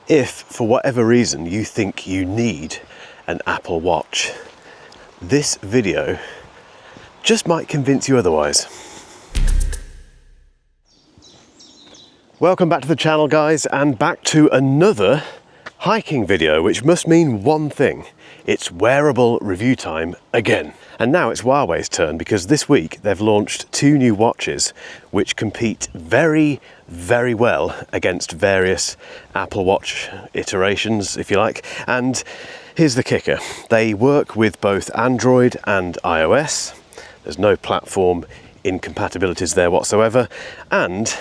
If, for whatever reason, you think you need an Apple Watch, this video just might convince you otherwise. Welcome back to the channel, guys, and back to another hiking video, which must mean one thing. It's wearable review time again. And now it's Huawei's turn, because this week they've launched two new watches which compete very, very well against various Apple Watch iterations, if you like. And here's the kicker. They work with both Android and iOS. There's no platform incompatibilities there whatsoever. And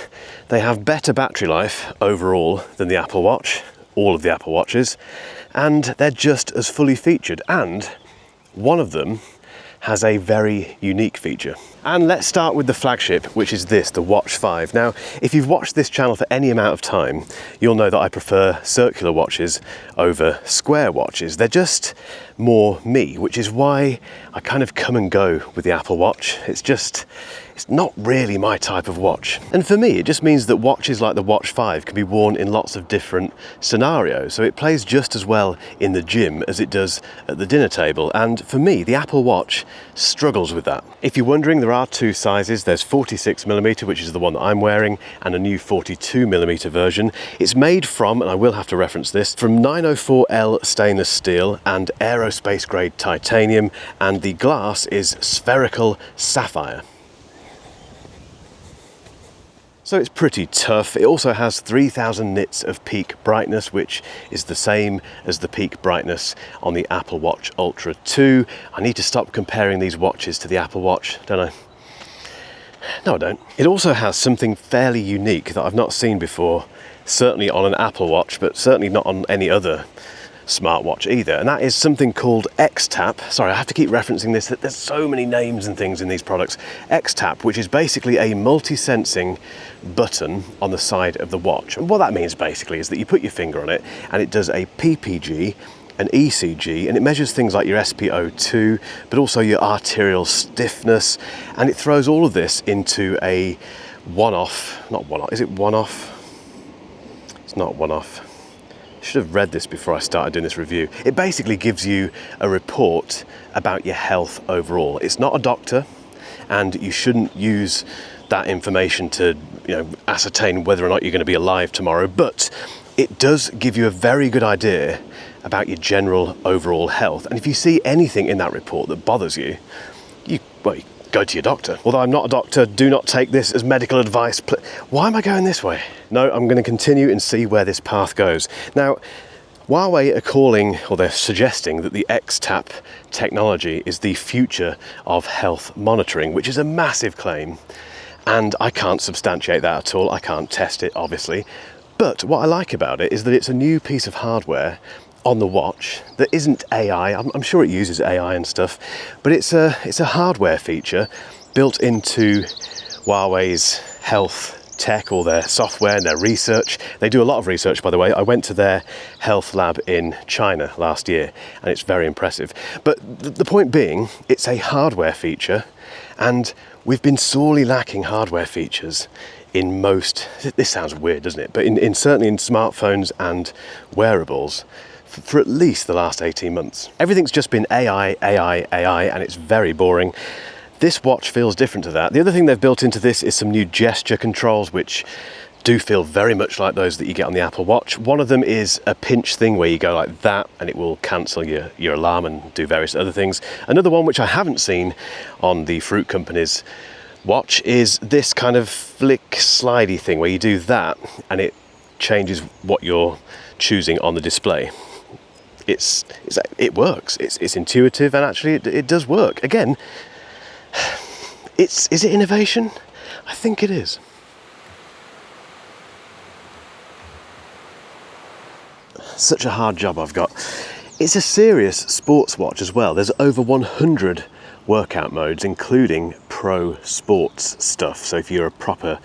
they have better battery life overall than the Apple Watch, all of the Apple Watches. And they're just as fully featured. And one of them has a very unique feature. And let's start with the flagship, which is this, the Watch 5. Now, if you've watched this channel for any amount of time, you'll know that I prefer circular watches over square watches. They're just more me, which is why I kind of come and go with the Apple Watch. It's not really my type of watch. And for me, it just means that watches like the Watch 5 can be worn in lots of different scenarios. So it plays just as well in the gym as it does at the dinner table. And for me, the Apple Watch struggles with that. If you're wondering, there are two sizes. There's 46mm, which is the one that I'm wearing, and a new 42mm version. It's made from, and I will have to reference this, from 904L stainless steel and aerospace grade titanium, and the glass is spherical sapphire. So it's pretty tough. It also has 3000 nits of peak brightness, which is the same as the peak brightness on the Apple Watch Ultra 2. I need to stop comparing these watches to the Apple Watch, don't I? No, I don't. It also has something fairly unique that I've not seen before, certainly on an Apple Watch, but certainly not on any other smartwatch either, and that is something called X-Tap. Sorry, I have to keep referencing this, that there's so many names and things in these products. X-Tap, which is basically a multi-sensing button on the side of the watch. And what that means basically is that you put your finger on it and it does a PPG, an ECG, and it measures things like your SpO2, but also your arterial stiffness, and it throws all of this into a one-off, not one-off, is it one-off? It's not one-off. Should have read this before I started doing this review. It basically gives you a report about your health overall. It's not a doctor, and you shouldn't use that information to, ascertain whether or not you're going to be alive tomorrow, but it does give you a very good idea about your general overall health. And if you see anything in that report that bothers you, you go to your doctor. Although I'm not a doctor, do not take this as medical advice. Why am I going this way? No, I'm going to continue and see where this path goes. Now, Huawei are calling, or they're suggesting, that the X-Tap technology is the future of health monitoring, which is a massive claim. And I can't substantiate that at all. I can't test it, obviously. But what I like about it is that it's a new piece of hardware on the watch that isn't AI. I'm sure it uses AI and stuff, but it's a hardware feature built into Huawei's health tech, or their software and their research. They do a lot of research, by the way. I went to their health lab in China last year, and it's very impressive. But the point being, it's a hardware feature, and we've been sorely lacking hardware features in most, this sounds weird, doesn't it? But certainly in smartphones and wearables, for at least the last 18 months. Everything's just been AI, and it's very boring. This watch feels different to that. The other thing they've built into this is some new gesture controls, which do feel very much like those that you get on the Apple Watch. One of them is a pinch thing where you go like that and it will cancel your alarm and do various other things. Another one, which I haven't seen on the Fruit Company's watch, is this kind of flick slidey thing where you do that and it changes what you're choosing on the display. It works. It's intuitive, and actually it does work. Again, is it innovation? I think it is. Such a hard job I've got. It's a serious sports watch as well. There's over 100 workout modes, including pro sports stuff. So if you're a proper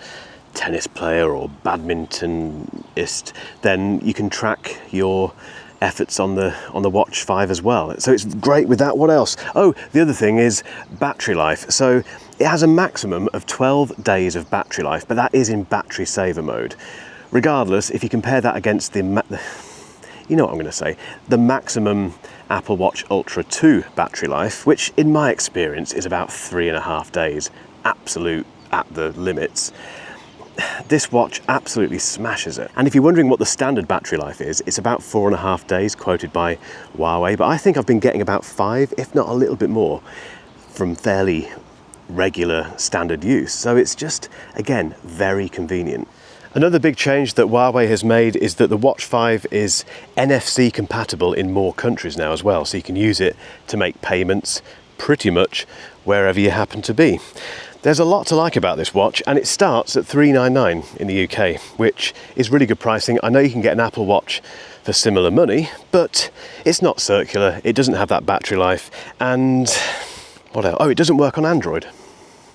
tennis player or badmintonist, then you can track your efforts on the Watch 5 as well. So it's great with that. What else? Oh, the other thing is battery life. So it has a maximum of 12 days of battery life, but that is in battery saver mode. Regardless, if you compare that against the you know what I'm going to say, the maximum Apple Watch Ultra 2 battery life, which in my experience is about 3.5 days, absolute at the limits. This watch absolutely smashes it. And if you're wondering what the standard battery life is, it's about 4.5 days, quoted by Huawei, but I think I've been getting about 5, if not a little bit more, from fairly regular standard use. So it's just, again, very convenient. Another big change that Huawei has made is that the Watch 5 is NFC compatible in more countries now as well, so you can use it to make payments pretty much wherever you happen to be. There's a lot to like about this watch, and it starts at $399 in the UK, which is really good pricing. I know you can get an Apple Watch for similar money, but it's not circular, it doesn't have that battery life, and what else? Oh, it doesn't work on Android.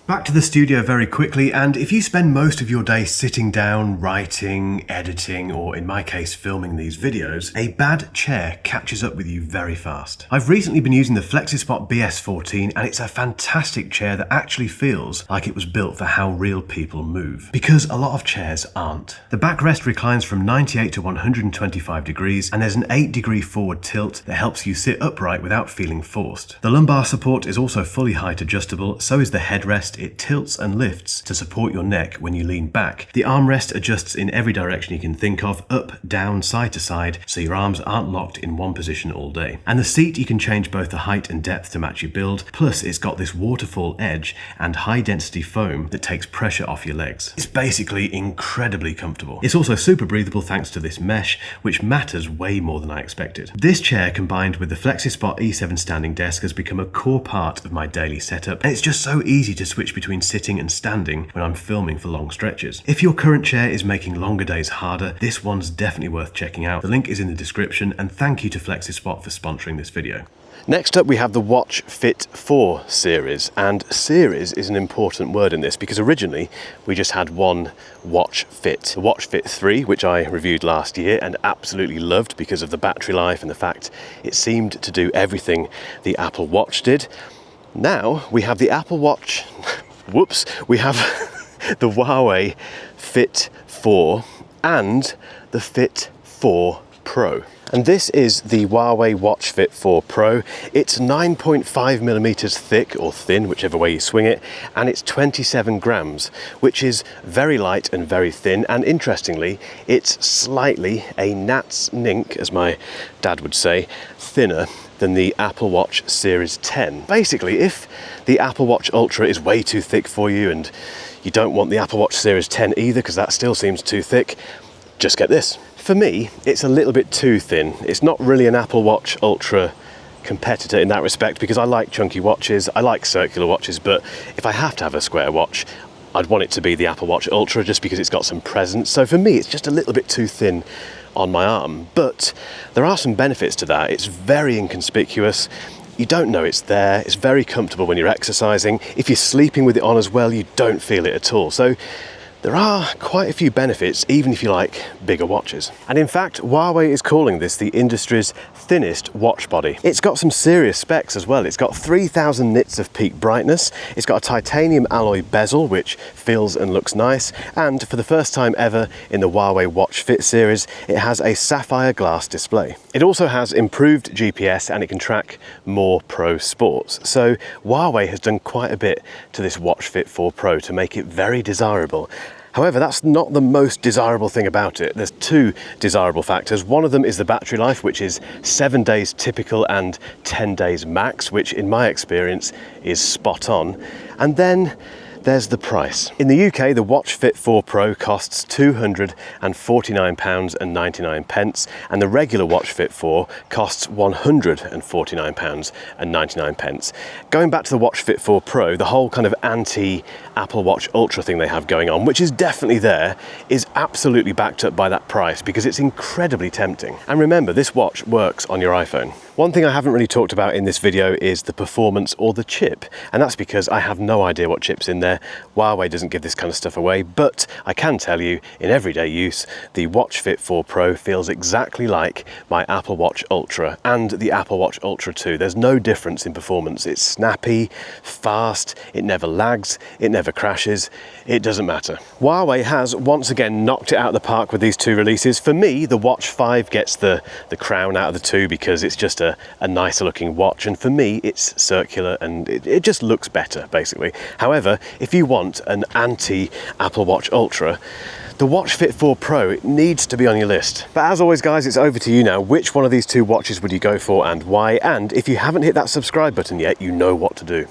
Back to the studio very quickly, and if you spend most of your day sitting down, writing, editing, or in my case filming these videos, a bad chair catches up with you very fast. I've recently been using the Flexis Spot BS14, and it's a fantastic chair that actually feels like it was built for how real people move, because a lot of chairs aren't. The backrest reclines from 98 to 125 degrees, and there's an 8-degree forward tilt that helps you sit upright without feeling forced. The lumbar support is also fully height adjustable, so is the headrest. It tilts and lifts to support your neck when you lean back. The armrest adjusts in every direction you can think of, up, down, side to side, so your arms aren't locked in one position all day. And the seat, you can change both the height and depth to match your build, plus it's got this waterfall edge and high density foam that takes pressure off your legs. It's basically incredibly comfortable. It's also super breathable thanks to this mesh, which matters way more than I expected. This chair, combined with the Flexis Spot E7 standing desk, has become a core part of my daily setup, and it's just so easy to switch between sitting and standing when I'm filming for long stretches. If your current chair is making longer days harder, this one's definitely worth checking out. The link is in the description, and thank you to Flexis Spot for sponsoring this video. Next up we have the Watch Fit 4 series, and series is an important word in this because originally we just had one Watch Fit. The Watch Fit 3, which I reviewed last year and absolutely loved because of the battery life and the fact it seemed to do everything the Apple Watch did. Now we have the Apple Watch, whoops, we have the Huawei Fit 4 and the Fit 4 Pro. And this is the Huawei Watch Fit 4 Pro. It's 9.5mm thick, or thin, whichever way you swing it, and it's 27 grams, which is very light and very thin. And interestingly, it's slightly a gnat's nink, as my dad would say, thinner than the Apple Watch Series 10. Basically, if the Apple Watch Ultra is way too thick for you and you don't want the Apple Watch Series 10 either because that still seems too thick, just get this. For me, it's a little bit too thin. It's not really an Apple Watch Ultra competitor in that respect because I like chunky watches, I like circular watches, but if I have to have a square watch, I'd want it to be the Apple Watch Ultra just because it's got some presence. So for me, it's just a little bit too thin on my arm, but there are some benefits to that. It's very inconspicuous. You don't know it's there. It's very comfortable when you're exercising. If you're sleeping with it on as well, you don't feel it at all. So there are quite a few benefits, even if you like bigger watches. And in fact, Huawei is calling this the industry's thinnest watch body. It's got some serious specs as well. It's got 3000 nits of peak brightness. It's got a titanium alloy bezel, which feels and looks nice. And for the first time ever in the Huawei Watch Fit series, it has a sapphire glass display. It also has improved GPS and it can track more pro sports. So Huawei has done quite a bit to this Watch Fit 4 Pro to make it very desirable. However, that's not the most desirable thing about it. There's two desirable factors. One of them is the battery life, which is 7 days typical and 10 days max, which in my experience is spot on. And then there's the price. In the UK, the Watch Fit 4 Pro costs £249.99, and the regular Watch Fit 4 costs £149.99. Going back to the Watch Fit 4 Pro, the whole kind of anti-Apple Watch Ultra thing they have going on, which is definitely there, is absolutely backed up by that price because it's incredibly tempting. And remember, this watch works on your iPhone. One thing I haven't really talked about in this video is the performance or the chip, and that's because I have no idea what chip's in there. Huawei doesn't give this kind of stuff away, but I can tell you in everyday use, the Watch Fit 4 Pro feels exactly like my Apple Watch Ultra and the Apple Watch Ultra 2. There's no difference in performance. It's snappy, fast, it never lags, it never crashes, it doesn't matter. Huawei has once again knocked it out of the park with these two releases. For me, the Watch 5 gets the crown out of the two because it's just a nicer looking watch, and for me it's circular and it just looks better basically. However, if you want an anti-Apple Watch Ultra, the Watch Fit 4 Pro, it needs to be on your list. But as always guys, it's over to you now. Which one of these two watches would you go for and why? And if you haven't hit that subscribe button yet, you know what to do.